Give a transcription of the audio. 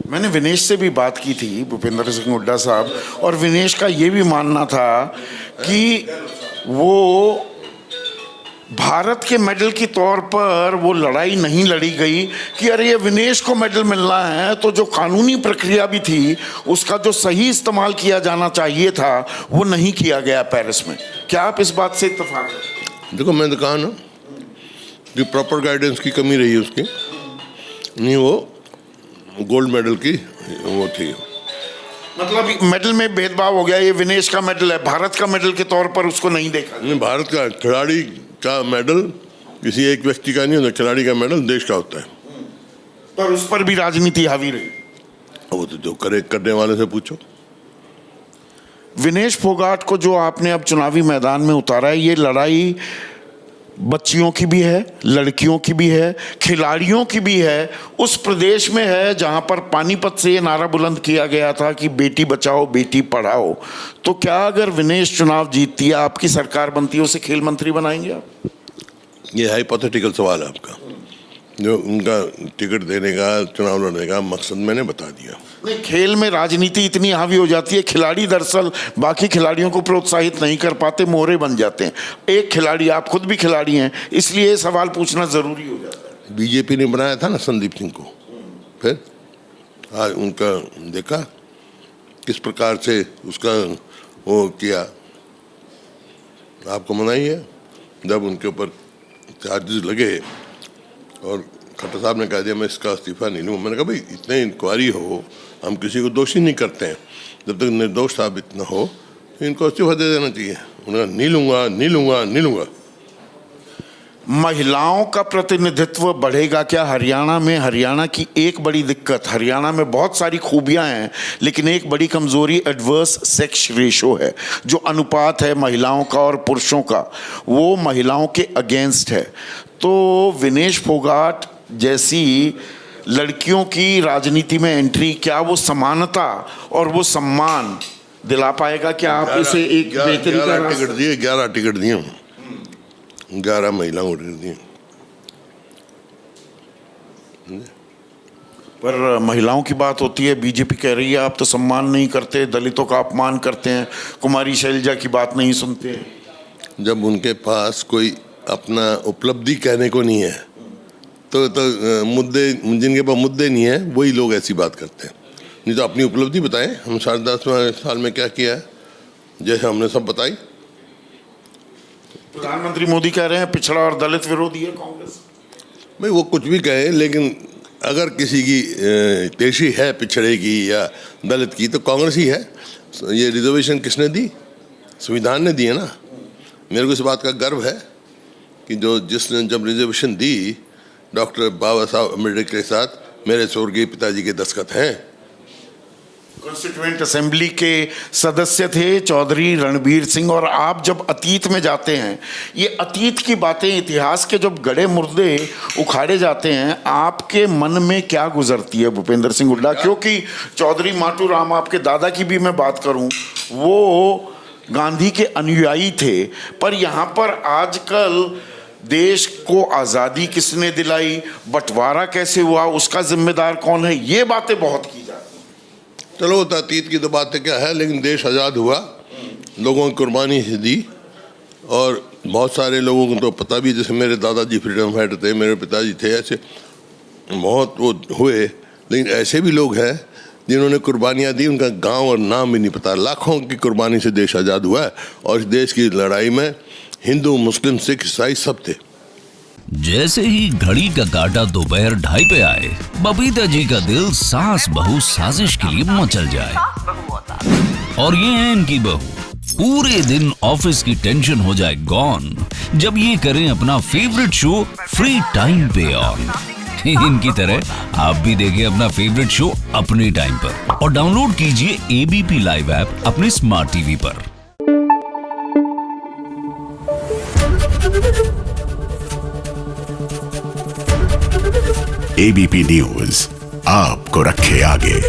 मैंने विनेश से भी बात की थी, भूपेंद्र सिंह हुड्डा साहब, और विनेश का ये भी मानना था कि वो भारत के मेडल के तौर पर वो लड़ाई नहीं लड़ी गई कि अरे ये विनेश को मेडल मिलना है, तो जो कानूनी प्रक्रिया भी थी उसका जो सही इस्तेमाल किया जाना चाहिए था वो नहीं किया गया पेरिस में। क्या आप इस बात से इत्तेफाक हैं? देखो, मैंने कहा ना कि प्रॉपर गाइडेंस की कमी रही है उसकी, नहीं वो गोल्ड मेडल की वो थी। मतलब मेडल में भेदभाव हो गया, ये विनेश का मेडल है, भारत का मेडल के तौर पर उसको नहीं देखा। नहीं, भारत का खिलाड़ी का मेडल किसी एक व्यक्ति का नहीं होता, खिलाड़ी का मेडल देश का होता है। पर उस पर भी राजनीति हावी रही। वो तो जो करने वाले से पूछो। विनेश फोगाट को जो आपने अब चुनावी मैदान में उतारा है, ये लड़ाई बच्चियों की भी है, लड़कियों की भी है, खिलाड़ियों की भी है, उस प्रदेश में है जहां पर पानीपत से ये नारा बुलंद किया गया था कि बेटी बचाओ बेटी पढ़ाओ। तो क्या अगर विनेश चुनाव जीतती है, आपकी सरकार बनती है, उसे खेल मंत्री बनाएंगे आप? ये हाइपोथेटिकल सवाल है आपका। जो उनका टिकट देने का, चुनाव लड़ने का मकसद मैंने बता दिया। नहीं, खेल में राजनीति इतनी हावी हो जाती है, खिलाड़ी दरअसल बाकी खिलाड़ियों को प्रोत्साहित नहीं कर पाते, मोहरे बन जाते हैं। एक खिलाड़ी, आप खुद भी खिलाड़ी हैं, इसलिए ये सवाल पूछना जरूरी हो जाता है। बीजेपी ने बनाया था ना संदीप सिंह को, फिर आज उनका देखा किस प्रकार से उसका वो किया। आपको मनाही है जब उनके ऊपर चार्जेस लगे और खट्टर साहब ने कह दिया मैं इसका इस्तीफा नहीं लूँगा। मैंने कहा भाई इतने इंक्वायरी हो, हम किसी को दोषी नहीं करते हैं, जब तक निर्दोष साबित न हो तो इनको इस्तीफा दे देना चाहिए। उन्होंने कहा नहीं लूँगा नहीं लूँगा नहीं लूँगा। महिलाओं का प्रतिनिधित्व बढ़ेगा क्या हरियाणा में? हरियाणा की एक बड़ी दिक्कत, हरियाणा में बहुत सारी खूबियां हैं लेकिन एक बड़ी कमजोरी एडवर्स सेक्स रेशो है। जो अनुपात है महिलाओं का और पुरुषों का, वो महिलाओं के अगेंस्ट है। तो विनेश फोगाट जैसी लड़कियों की राजनीति में एंट्री, क्या वो समानता और वो सम्मान दिला पाएगा? क्या आप इसे एक बेहतरी का 11 टिकट दिए, 11 टिकट दिए, 11 महिलाओं को दिए। पर महिलाओं की बात होती है, बीजेपी कह रही है आप तो सम्मान नहीं करते, दलितों का अपमान करते हैं, कुमारी शैलजा की बात नहीं सुनते। जब उनके पास कोई अपना उपलब्धि कहने को नहीं है तो मुद्दे, जिनके पास मुद्दे नहीं है वही लोग ऐसी बात करते हैं। नहीं तो अपनी उपलब्धि बताएं, हम 10.5 साल में क्या किया है, जैसे हमने सब बताई। प्रधानमंत्री मोदी कह रहे हैं पिछड़ा और दलित विरोधी है कांग्रेस। भाई वो कुछ भी कहे, लेकिन अगर किसी की पेशी है पिछड़े की या दलित की तो कांग्रेस ही है। ये रिजर्वेशन किसने दी? संविधान ने दी है ना। मेरे को इस बात का गर्व है कि जिसने जब रिजर्वेशन दी, डॉक्टर बाबा साहब अम्बेडकर के साथ मेरे स्वर्गीय पिताजी के दस्तखत हैं। कॉन्स्टिट्यूएंट असेंबली के सदस्य थे चौधरी रणबीर सिंह। और आप जब अतीत में जाते हैं, ये अतीत की बातें, इतिहास के जब गड़े मुर्दे उखाड़े जाते हैं, आपके मन में क्या गुजरती है भूपेंद्र सिंह हुड्डा? क्योंकि चौधरी माटू राम, आपके दादा की भी मैं बात करूं, वो गांधी के अनुयायी थे। पर यहाँ पर आजकल देश को आज़ादी किसने दिलाई, बंटवारा कैसे हुआ, उसका जिम्मेदार कौन है, ये बातें बहुत की जाती हैं। चलो अतीत की तो बातें क्या है, लेकिन देश आज़ाद हुआ, लोगों की कुर्बानी से दी। और बहुत सारे लोगों को तो पता भी, जैसे मेरे दादाजी फ्रीडम फाइटर थे, मेरे पिताजी थे, ऐसे बहुत वो हुए। लेकिन ऐसे भी लोग हैं जिन्होंने कुर्बानियाँ दी, उनका गांव और नाम भी नहीं पता। लाखों की कुर्बानी से देश आज़ाद हुआ है और इस देश की लड़ाई में हिंदू, मुस्लिम, सिख, ईसाई सब थे। जैसे ही घड़ी का काटा दोपहर 2:30 पे आए, बबीता जी का दिल सास बहू साजिश के लिए मचल जाए। और ये है इनकी बहू, पूरे दिन ऑफिस की टेंशन हो जाए गॉन जब ये करें अपना फेवरेट शो फ्री टाइम पे ऑन। इनकी तरह आप भी देखें अपना फेवरेट शो अपने टाइम पर और डाउनलोड कीजिए एबीपी लाइव ऐप अपने स्मार्ट टीवी पर। एबीपी न्यूज आपको रखे आगे।